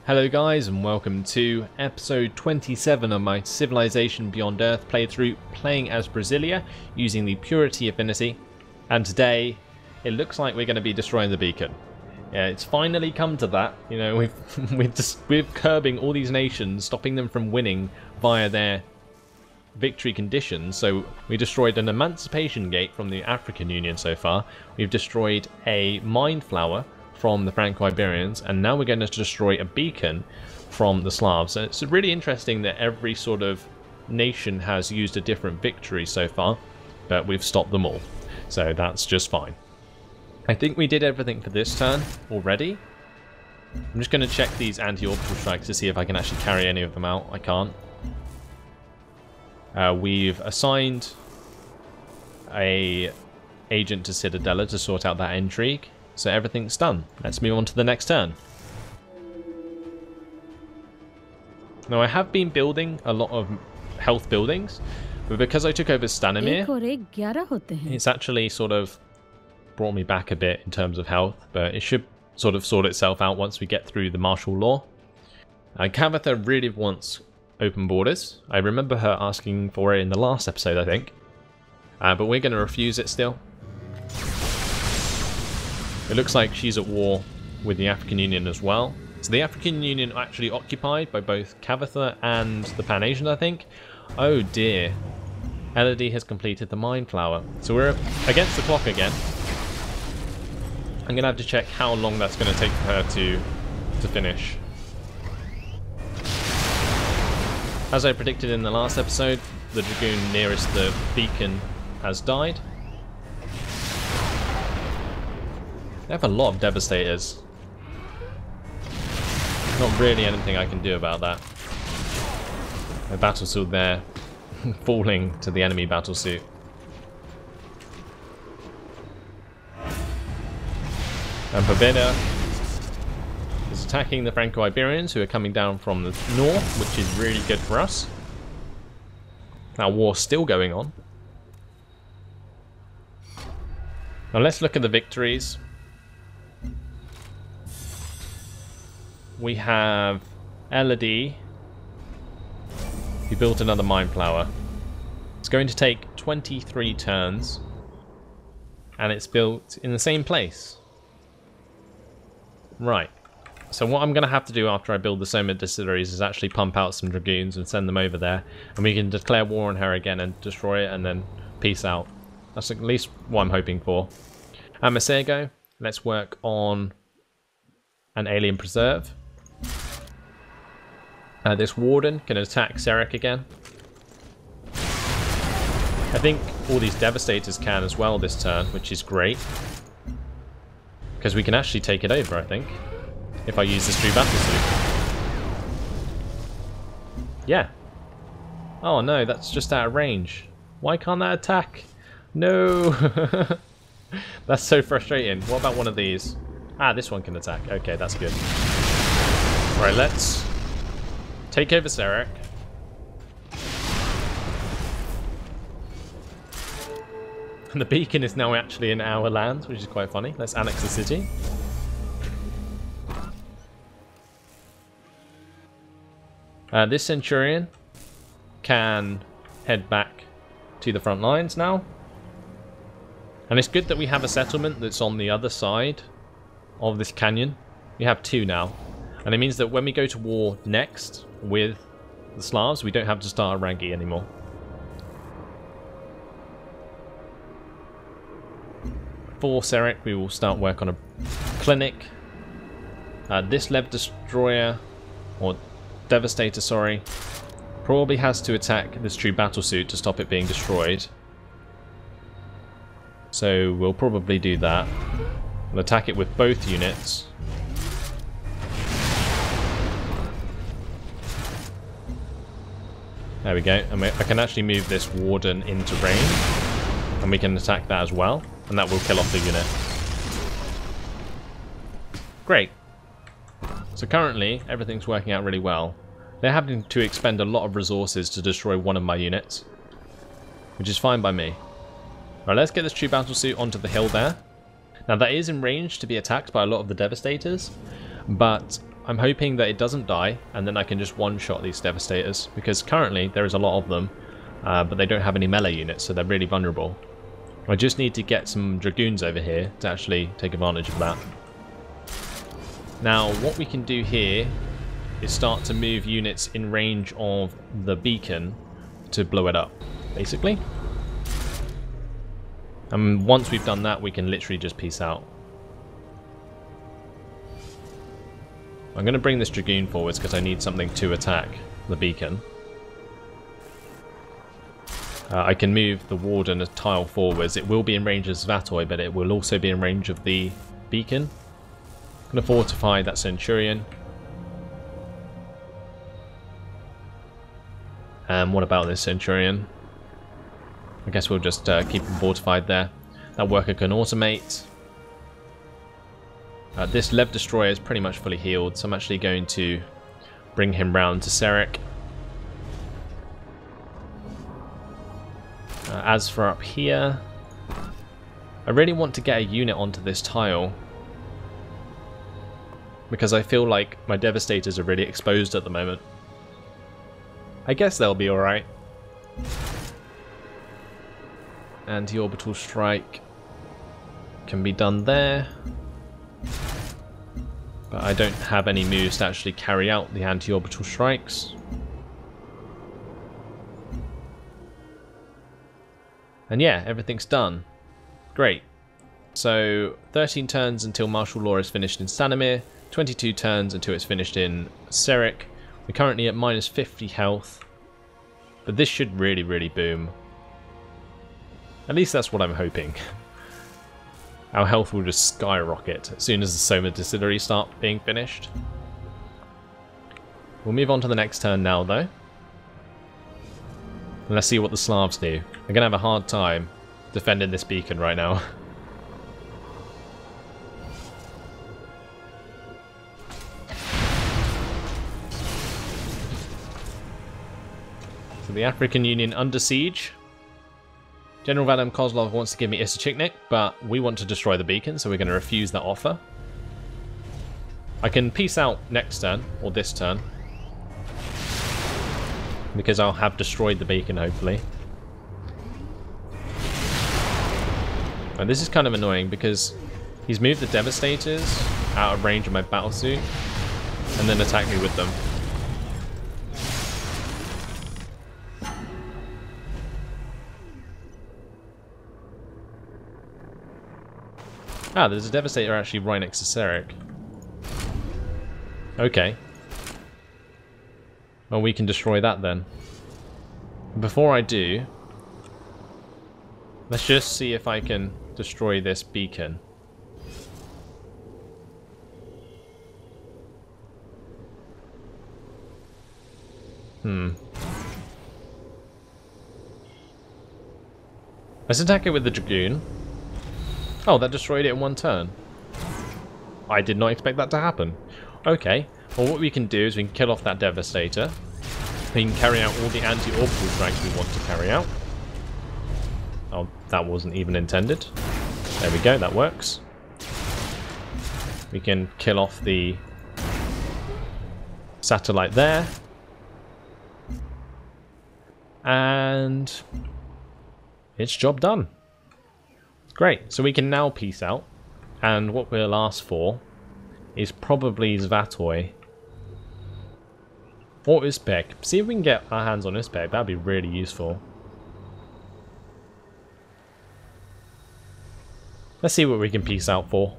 Hello guys and welcome to episode 27 of my Civilization Beyond Earth playthrough, playing as Brasilia using the Purity affinity, and today it looks like we're going to be destroying the beacon. Yeah, it's finally come to that. You know, we're curbing all these nations, stopping them from winning via their victory conditions. So we destroyed an emancipation gate from the African Union so far. We've destroyed a mind flower from the Franco-Iberians, and now we're going to destroy a beacon from the Slavs. And it's really interesting that every sort of nation has used a different victory so far, but we've stopped them all, so that's just fine. I think we did everything for this turn already. I'm just going to check these anti-orbital strikes to see if I can actually carry any of them out. I can't. We've assigned a agent to Citadella to sort out that intrigue. So everything's done. Let's move on to the next turn. Now I have been building a lot of health buildings, but because I took over Stanimir, it's actually sort of brought me back a bit in terms of health, but it should sort of sort itself out once we get through the martial law. Kavithan really wants open borders. I remember her asking for it in the last episode, I think, but we're going to refuse it still. It looks like she's at war with the African Union as well. So the African Union are actually occupied by both Kavithan and the Pan-Asians, I think. Oh dear. Eridani has completed the Mind Flower. So we're against the clock again. I'm going to have to check how long that's going to take for her to finish. As I predicted in the last episode, the Dragoon nearest the beacon has died. They have a lot of Devastators. Not really anything I can do about that. My battlesuit there, falling to the enemy battlesuit. And Pobeda is attacking the Franco-Iberians, who are coming down from the north, which is really good for us. Now war's still going on. Now let's look at the victories. We have Eridani, who built another Mind Flower. It's going to take 23 turns, and it's built in the same place. Right, so what I'm going to have to do after I build the Soma distilleries is actually pump out some Dragoons and send them over there, and we can declare war on her again and destroy it and then peace out. That's at least what I'm hoping for. At Masego, let's work on an Alien Preserve. This Warden can attack Serek again. I think all these Devastators can as well this turn, which is great. Because we can actually take it over, I think, if I use this true battlesuit. Yeah. Oh no, that's just out of range. Why can't that attack? No! That's so frustrating. What about one of these? Ah, this one can attack. Okay, that's good. Alright, let's take over Serek. And the beacon is now actually in our lands, which is quite funny. Let's annex the city. This Centurion can head back to the front lines now. And it's good that we have a settlement that's on the other side of this canyon. We have two now. And it means that when we go to war next with the Slavs, we don't have to start a Rangi anymore. For Serek, we will start work on a clinic. This Lev Destroyer, or Devastator, sorry, probably has to attack this true battlesuit to stop it being destroyed. So we'll probably do that. We'll attack it with both units. There we go. And I can actually move this Warden into range, and we can attack that as well, and that will kill off the unit. Great. So currently, everything's working out really well. They're having to expend a lot of resources to destroy one of my units, which is fine by me. Right, let's get this true battlesuit onto the hill there. Now that is in range to be attacked by a lot of the Devastators, but I'm hoping that it doesn't die, and then I can just one-shot these Devastators, because currently there is a lot of them, but they don't have any melee units, so they're really vulnerable. I just need to get some Dragoons over here to actually take advantage of that. Now, what we can do here is start to move units in range of the beacon to blow it up, basically. And once we've done that, we can literally just peace out. I'm going to bring this Dragoon forwards because I need something to attack the beacon. I can move the Warden a tile forwards. It will be in range of Zvatoi, but it will also be in range of the beacon. I'm going to fortify that Centurion. And what about this Centurion? I guess we'll just keep him fortified there. That worker can automate. This Lev Destroyer is pretty much fully healed, so I'm actually going to bring him round to Serek. As for up here, I really want to get a unit onto this tile, because I feel like my Devastators are really exposed at the moment. I guess they'll be alright. Anti-orbital strike can be done there. But I don't have any moves to actually carry out the anti-orbital strikes. And yeah, everything's done. Great. So 13 turns until martial law is finished in Stanimir, 22 turns until it's finished in Serek. We're currently at minus 50 health, but this should really boom. At least that's what I'm hoping. Our health will just skyrocket as soon as the Soma Distilleries start being finished. We'll move on to the next turn now, though. And let's see what the Slavs do. They're going to have a hard time defending this beacon right now. So the African Union under siege. General Vadim Kozlov wants to give me Isachiknik, but we want to destroy the beacon, so we're going to refuse that offer. I can peace out next turn, or this turn, because I'll have destroyed the beacon, hopefully. And this is kind of annoying, because he's moved the Devastators out of range of my battlesuit, and then attacked me with them. Ah, there's a Devastator actually right next to Serek. Okay. Well, we can destroy that then. Before I do, let's just see if I can destroy this beacon. Let's attack it with the Dragoon. Oh, that destroyed it in one turn. I did not expect that to happen. Okay, well what we can do is we can kill off that Devastator. We can carry out all the anti-orbital strikes we want to carry out. Oh, that wasn't even intended. There we go, that works. We can kill off the satellite there. And it's job done. Great, so we can now peace out, and what we'll ask for is probably Zvatoi or Uzbek. See if we can get our hands on Uzbek, that'd be really useful. Let's see what we can peace out for.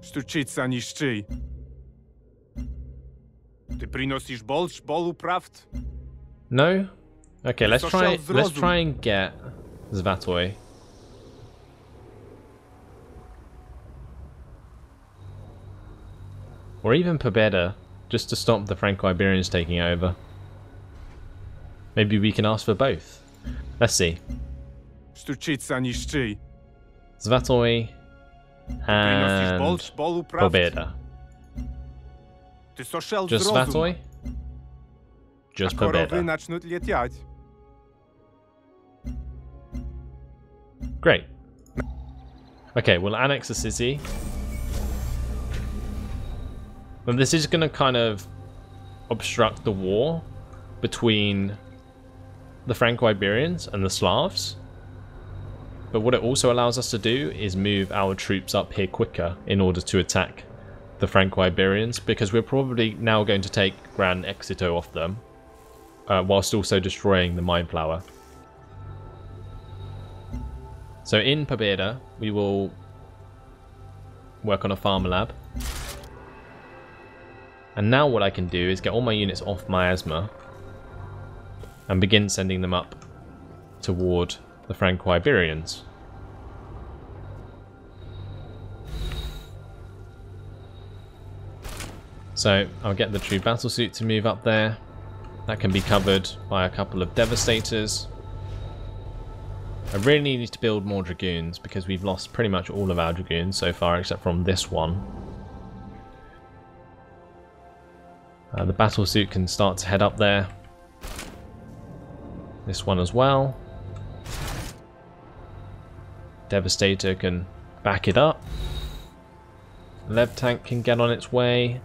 Sztuczyca niszczy. Ty przynosisz bolu prawd? No? Okay, let's try and get Zvatoi. Or even Pobeda, just to stop the Franco-Iberians taking over. Maybe we can ask for both. Let's see. Sztuczyca niszczy. Zvatoi and Pobeda. Just Zvatoi? Just Pobeda. Great. Okay, we'll annex the city. And this is going to kind of obstruct the war between the Franco-Iberians and the Slavs. But what it also allows us to do is move our troops up here quicker in order to attack the Franco-Iberians, because we're probably now going to take Gran Éxito off them, whilst also destroying the Mine Flower. So in Pobeda, we will work on a farmer lab. And now what I can do is get all my units off Miasma and begin sending them up toward the Franco-Iberians. So I'll get the true battlesuit to move up there. That can be covered by a couple of Devastators. I really need to build more Dragoons because we've lost pretty much all of our Dragoons so far except from this one. The battlesuit can start to head up there. This one as well. Devastator can back it up. Lev tank can get on its way.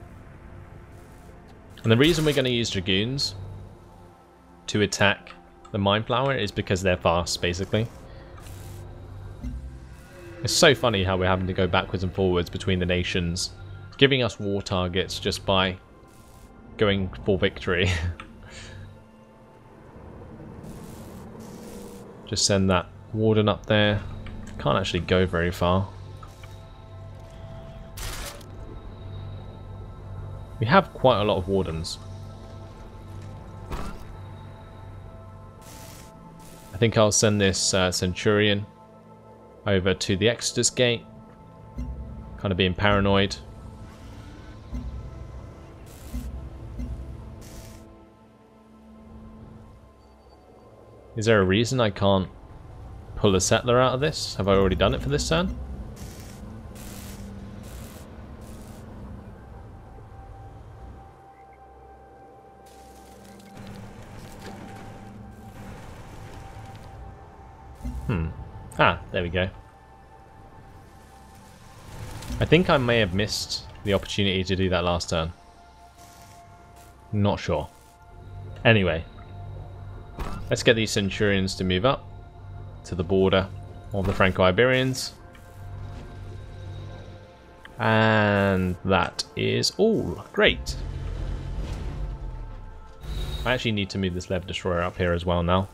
And the reason we're going to use Dragoons to attack the Mine Flower is because they're fast, basically. It's so funny how we're having to go backwards and forwards between the nations, giving us war targets just by going for victory. Just send that warden up there. Can't actually go very far. We have quite a lot of wardens. I think I'll send this Centurion over to the Exodus Gate. Kind of being paranoid. Is there a reason I can't pull a settler out of this? Have I already done it for this turn? Ah, there we go. I think I may have missed the opportunity to do that last turn. Not sure. Anyway, let's get these Centurions to move up to the border of the Franco-Iberians. And that is all. Great. I actually need to move this Lev Destroyer up here as well now.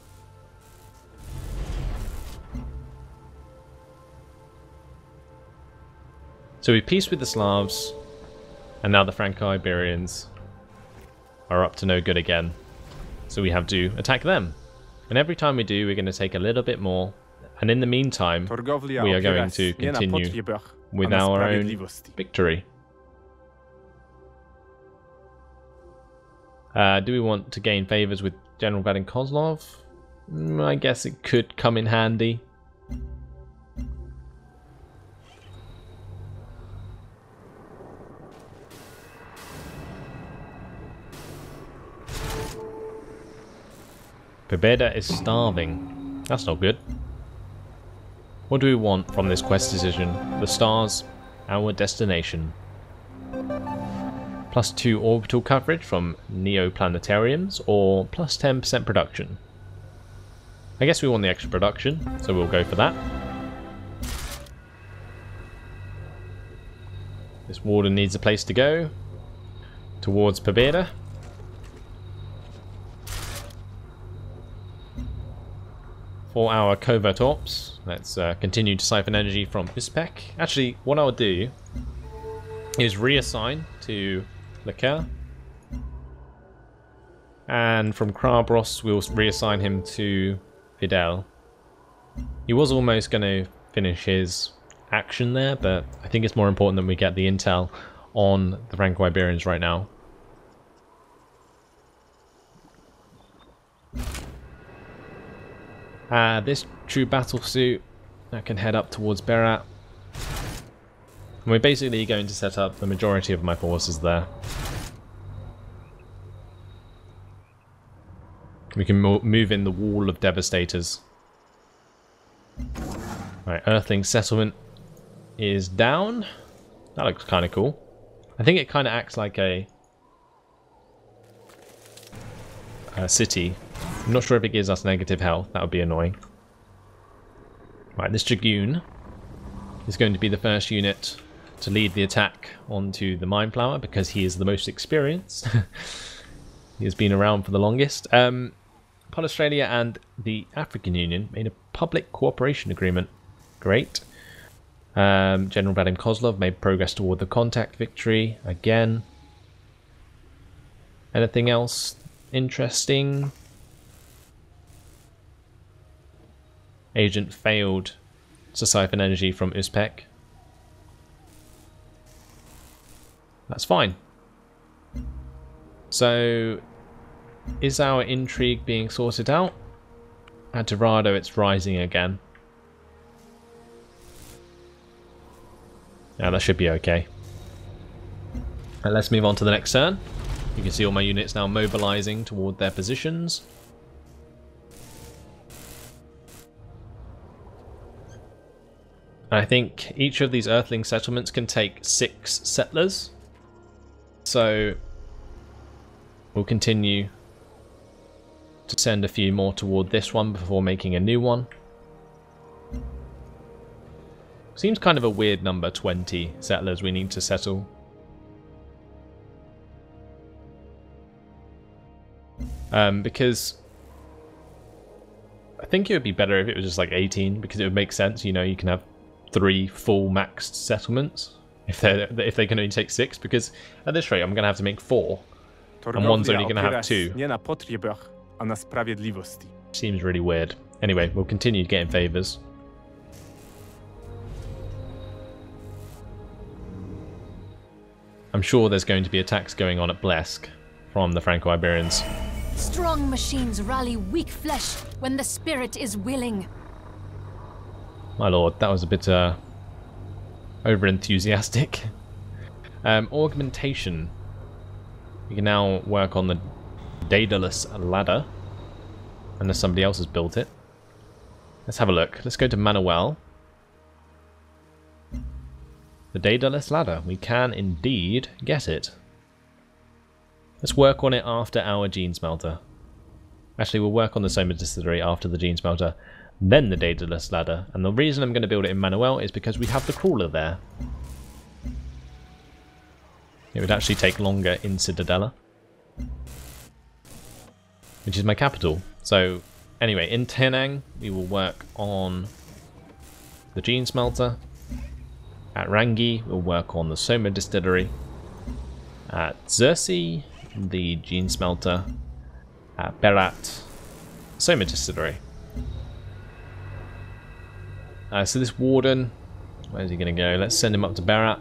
So we peaced with the Slavs, and now the Franco-Iberians are up to no good again. So we have to attack them. And every time we do, we're going to take a little bit more. And in the meantime, we are going to continue with our own victory. Do we want to gain favors with General Vadim Kozlov? I guess it could come in handy. Pobeda is starving. That's not good. What do we want from this quest decision? The stars, our destination. +2 orbital coverage from neoplanetariums, or plus 10% production. I guess we want the extra production, so we'll go for that. This warden needs a place to go. Towards Pobeda. For our covert ops, let's continue to siphon energy from Uspek. Actually, what I'll do is reassign to Leker. And from Krabros, we'll reassign him to Fidel. He was almost going to finish his action there, but I think it's more important that we get the intel on the Franco-Iberians right now. This true battle suit that can head up towards Berat. And we're basically going to set up the majority of my forces there. We can move in the wall of Devastators. Right, Earthling settlement is down. That looks kind of cool. I think it kind of acts like a city. I'm not sure if it gives us negative health. That would be annoying. Right, this Dragoon is going to be the first unit to lead the attack onto the Mind Flower because he is the most experienced. He has been around for the longest. Australia and the African Union made a public cooperation agreement. Great. General Vadim Kozlov made progress toward the contact victory again. Anything else interesting? Agent failed to siphon energy from Uzbek. That's fine. So, is our intrigue being sorted out? At Dorado, it's rising again. Yeah, that should be okay. And let's move on to the next turn. You can see all my units now mobilizing toward their positions. I think each of these Earthling settlements can take 6 settlers. So we'll continue to send a few more toward this one before making a new one. Seems kind of a weird number, 20 settlers we need to settle. Because I think it would be better if it was just like 18, because it would make sense, you know, you can have 3 full maxed settlements if they can only take 6, because at this rate I'm going to have to make 4 and one's only going to have 2. Nie na potrzebach, a na sprawiedliwości. Seems really weird. Anyway, we'll continue getting favors. I'm sure there's going to be attacks going on at Blesk from the Franco-Iberians. Strong machines rally weak flesh when the spirit is willing. My lord, that was a bit over-enthusiastic. Augmentation. We can now work on the Daedalus ladder, unless somebody else has built it. Let's have a look. Let's go to Manuel. The Daedalus ladder. We can indeed get it. Let's work on it after our gene smelter. Actually, we'll work on the Soma Distillery after the gene smelter, then the Daedalus ladder. And the reason I'm going to build it in Manuel is because we have the crawler there. It would actually take longer in Ciudadela, which is my capital. So anyway, in Tenang we will work on the gene smelter. At Rangi we'll work on the Soma Distillery. At Xerxes, the gene smelter. At Berat, Soma Distillery. So this warden, where's he going to go? Let's send him up to Berat.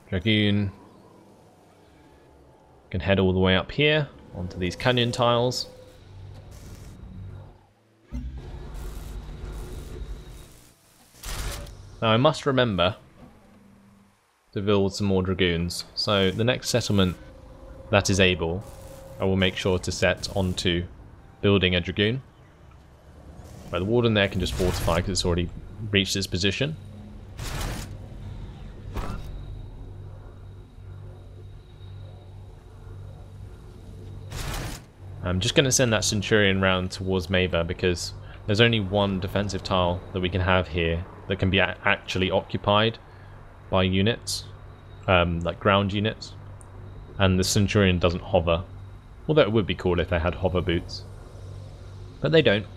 Dragoon can head all the way up here onto these canyon tiles. Now I must remember to build some more dragoons. So the next settlement that is able, I will make sure to set onto building a dragoon. Right, the warden there can just fortify because it's already reached its position. I'm just going to send that Centurion round towards Mava because there's only one defensive tile that we can have here that can be actually occupied by units, like ground units, and the Centurion doesn't hover, although it would be cool if they had hover boots, but they don't.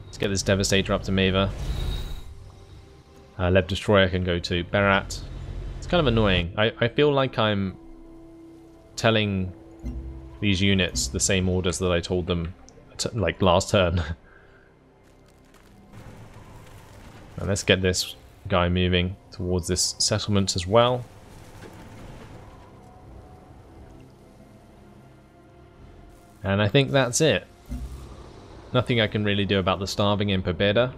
Let's get this Devastator up to Mava. Lev Destroyer can go to Berat. It's kind of annoying. I feel like I'm telling these units the same orders that I told them like last turn. Now let's get this guy moving towards this settlement as well. And I think that's it. Nothing I can really do about the starving in Pobeda.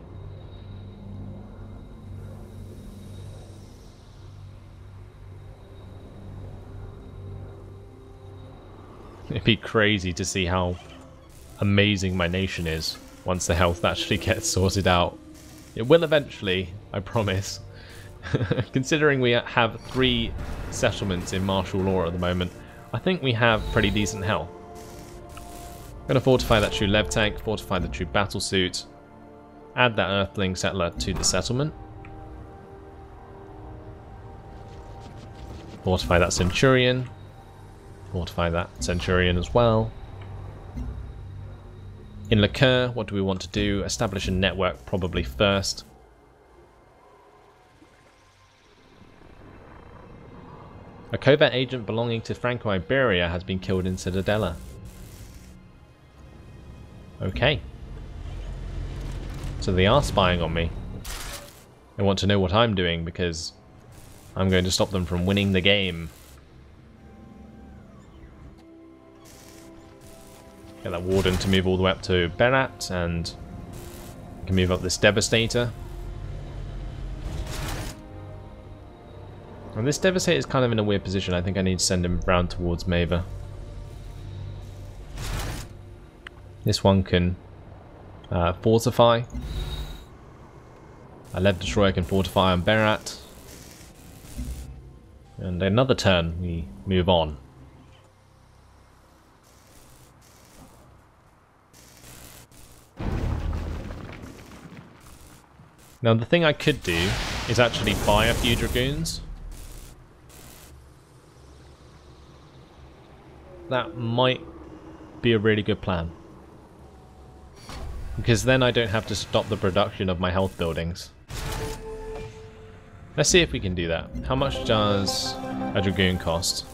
It'd be crazy to see how amazing my nation is once the health actually gets sorted out. It will eventually, I promise. Considering we have 3 settlements in martial law at the moment, I think we have pretty decent health. I'm going to fortify that true lev tank, fortify the true battle suit, add that earthling settler to the settlement. Fortify that centurion. Fortify that centurion as well. In Liqueur, what do we want to do? Establish a network probably first. A covert agent belonging to Franco-Iberia has been killed in Citadella. Okay. So they are spying on me. They want to know what I'm doing because I'm going to stop them from winning the game. Get that Warden to move all the way up to Berat, and we can move up this Devastator. And this Devastator is kind of in a weird position. I think I need to send him round towards Maver. This one can fortify. A Lev Destroyer can fortify on Berat. And another turn, we move on. Now the thing I could do is actually buy a few Dragoons. That might be a really good plan. Because then I don't have to stop the production of my health buildings. Let's see if we can do that. How much does a Dragoon cost?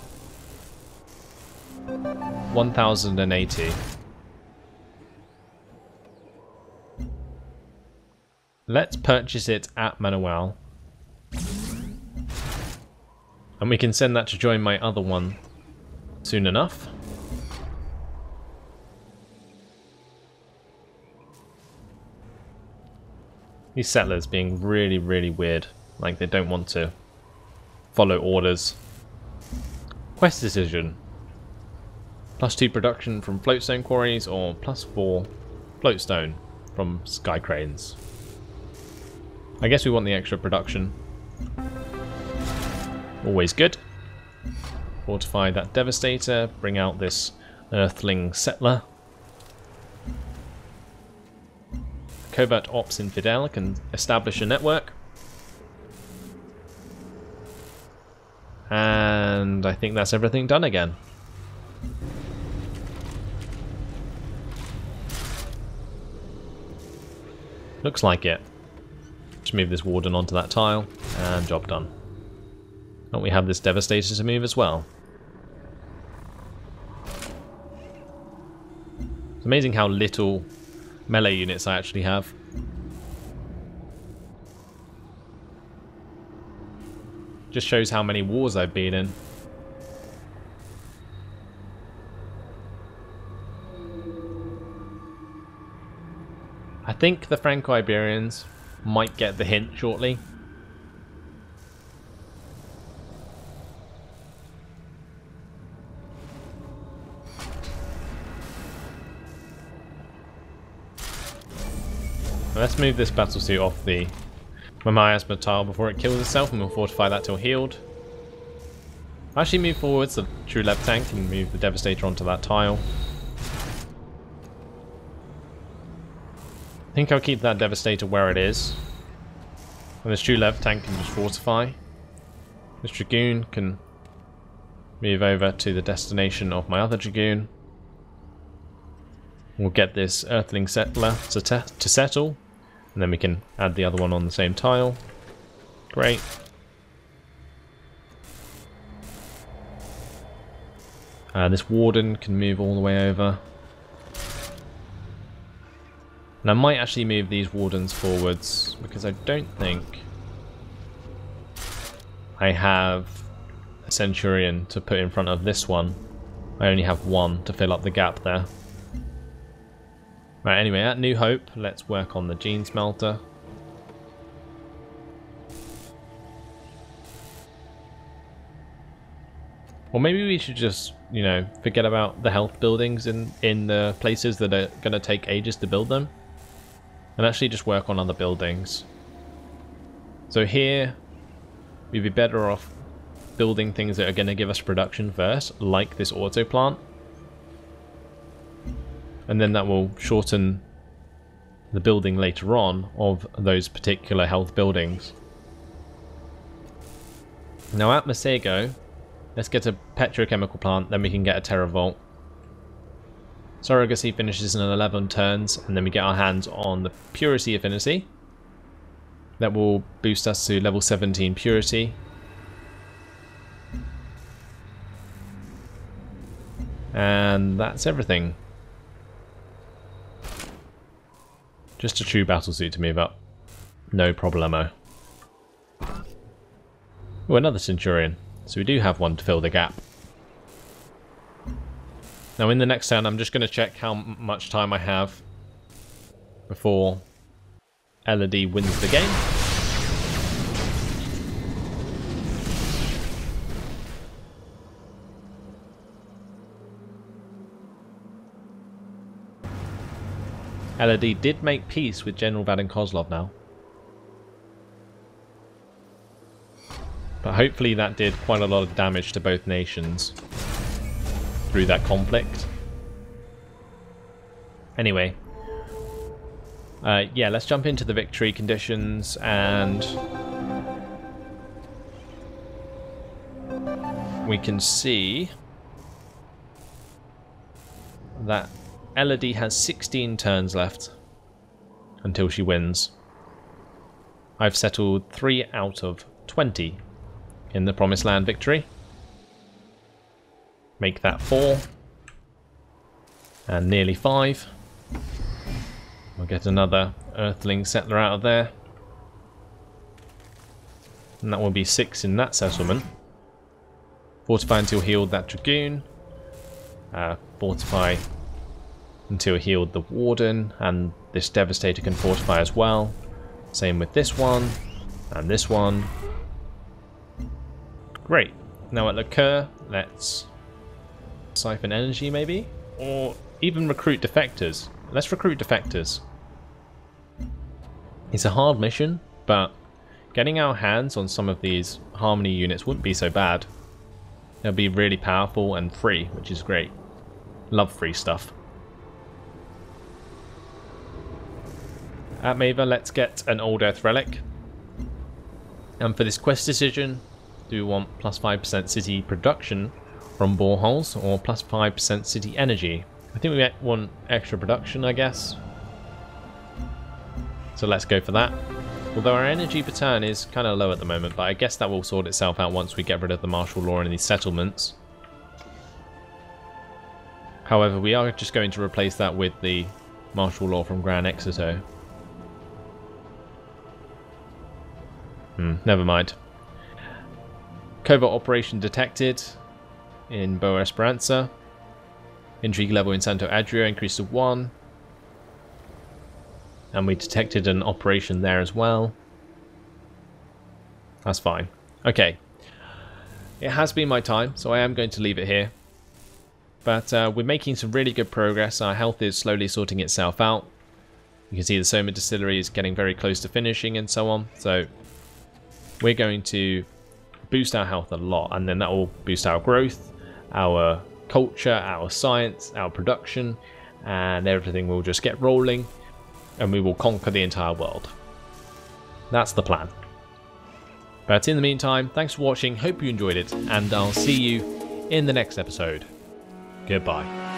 1,080. Let's purchase it at Manuel. And we can send that to join my other one soon enough. These settlers being really, really weird. Like they don't want to follow orders. Quest decision. +2 production from floatstone quarries or +4 floatstone from sky cranes. I guess we want the extra production. Always good. Fortify that Devastator. Bring out this Earthling Settler. Covert Ops Infidel can establish a network. And I think that's everything done again. Looks like it. Just move this Warden onto that tile, and job done. And we have this Devastator to move as well. It's amazing how little melee units I actually have. Just shows how many wars I've been in. I think the Franco-Iberians might get the hint shortly. Let's move this battlesuit off the miasma tile before it kills itself, and we'll fortify that till healed. Actually move forwards the true lev tank and move the Devastator onto that tile. I think I'll keep that Devastator where it is. And this true lev tank can just fortify. This Dragoon can move over to the destination of my other Dragoon. We'll get this Earthling Settler to settle. And then we can add the other one on the same tile. Great. This Warden can move all the way over. And I might actually move these Wardens forwards because I don't think I have a Centurion to put in front of this one. I only have one to fill up the gap there. Right, anyway, at New Hope, let's work on the Gene Smelter. Or maybe we should just, you know, forget about the health buildings in the places that are going to take ages to build them. And actually just work on other buildings. So here, we'd be better off building things that are going to give us production first, like this auto plant. And then that will shorten the building later on of those particular health buildings. Now at Masego, let's get a petrochemical plant, then we can get a TerraVault. Surrogacy finishes in 11 turns, and then we get our hands on the Purity Affinity. That will boost us to level 17 Purity. And that's everything. Just a true battlesuit to move up. No problemo. Oh, another Centurion. So we do have one to fill the gap. Now in the next turn I'm just going to check how much time I have before Elodie wins the game. Elodie did make peace with General Vadim Kozlov now. But hopefully that did quite a lot of damage to both nations through that conflict. Anyway, yeah, let's jump into the victory conditions, and we can see that Elodie has 16 turns left until she wins. I've settled 3 out of 20 in the Promised Land victory. Make that 4. And nearly 5. We'll get another Earthling settler out of there. And that will be 6 in that settlement. Fortify until healed that Dragoon. Fortify until healed the Warden, and this Devastator can fortify as well. Same with this one, and this one. Great. Now at Liqueur, let's siphon energy maybe? Or even recruit defectors. Let's recruit defectors. It's a hard mission, but getting our hands on some of these Harmony units wouldn't be so bad. They'll be really powerful and free, which is great. Love free stuff. At Maeva, let's get an Old Earth Relic. And for this quest decision, do we want plus 5% city production from boreholes, or plus 5% city energy? I think we want extra production, I guess. So let's go for that. Although our energy per turn is kind of low at the moment, but I guess that will sort itself out once we get rid of the martial law in these settlements. However, we are just going to replace that with the martial law from Gran Exito. Never mind. Covert operation detected in Boa Esperanza. Intrigue level in Santo Adrio increased to 1. And we detected an operation there as well. That's fine. Okay. It has been my time, so I am going to leave it here. But we're making some really good progress. Our health is slowly sorting itself out. You can see the Soma Distillery is getting very close to finishing and so on. So we're going to boost our health a lot, and then that will boost our growth, our culture, our science, our production, and everything will just get rolling, and we will conquer the entire world. That's the plan. But in the meantime, thanks for watching, hope you enjoyed it, and I'll see you in the next episode. Goodbye.